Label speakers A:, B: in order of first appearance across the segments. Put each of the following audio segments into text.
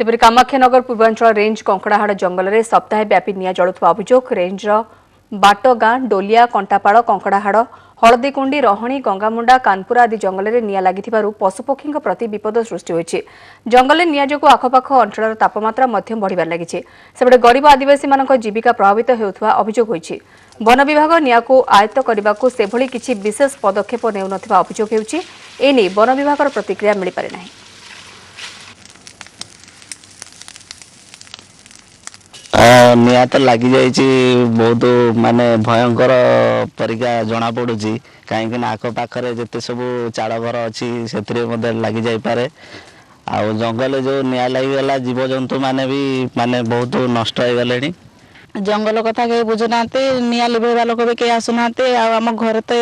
A: सेपरि Kamakhyanagar Purvanchal range Kankadahad जंगल में सप्ताह व्यापी निया जलुवा अभियोग रेंजर बाटगाँ डोलिया कंटापाड़ कंकड़ाहाड़ हलदीकुंडी रहणी गंगामुंडा कानपुरा आदि जंगल में निया लगी पशुपक्षी प्रति विपद सृष्टि होइछि। जंगल में निया जोगु आखपाख अंचल तापमात्रा बढ़िबार लगी। सेपटे गरीब आदिवासी मानक जीविका प्रभावित हेउथुवा अभियोग होइछि। वन विभाग निया को आयत्त करने सेभली किछि विशेष पदक्षेप नेउनथिबा अभियोग हेउछि। एने वन विभाग प्रतिक्रिया मिल पारे नाही।
B: निया तो लगी बहुत माने भयंकर परिका जना पड़ू कहीं आख पाखे जिते सब चाड़ घर अच्छी से लगी जापे आ जंगल जो निया लगिगला जीवजंतु माने भी माने बहुत नष्ट हो गले।
C: जंगल कथा कहीं बुझुना निया लिभेवा लोक भी कहीं आसुना आम घर तो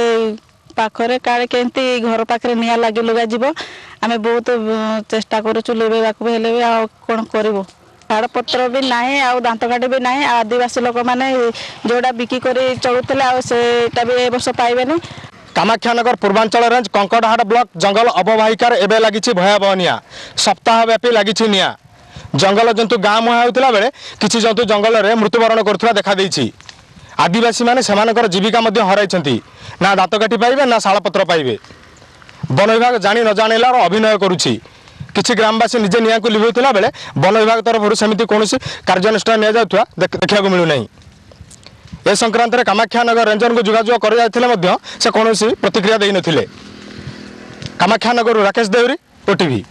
C: पाखरे काले केमती घर पाखे निया लगी लुगा जीव आम बहुत चेष्टा करुचु लिभेवा भी हेले भी कौन करूँ झाड़पत्र भी ना आ दांतकाठी भी ना आदिवासी लोक मैंने जोड़ा बिकी कर चलुले भी ए वर्ष पाइबे।
D: कामाख्यानगर पूर्वांचल रेंज कंकड़ाहाड़ ब्लॉक जंगल अववाहिकार एवं लगी भयावह निया सप्ताह व्यापी लगी निया जंगल जंतु गाँ मुहां होता बेले किसी जंतु जंगल में मृत्युवरण करुवा देखा देछि। आदिवासी माने सेमानकर जीविका हराई ना दांतकाठी पाइबे ना शालपत्र पाइबे। वन विभाग जानी न जानिलार अभिनय करुछि। किछि ग्रामवासी निजे निया को लिभौथिला बेले वन विभाग तरफ सेमिति कोनोसी कार्यानुष्ठान निया जाउथुवा देखिया को मिलु नाही। ए संक्रांत रे कामाख्यानगर रेंजर को जोगाजोग कर जायथिले मध्य से कोनोसी प्रतिक्रिया देइ नथिले। कामाख्यानगर राकेश देवरी ओटीवी।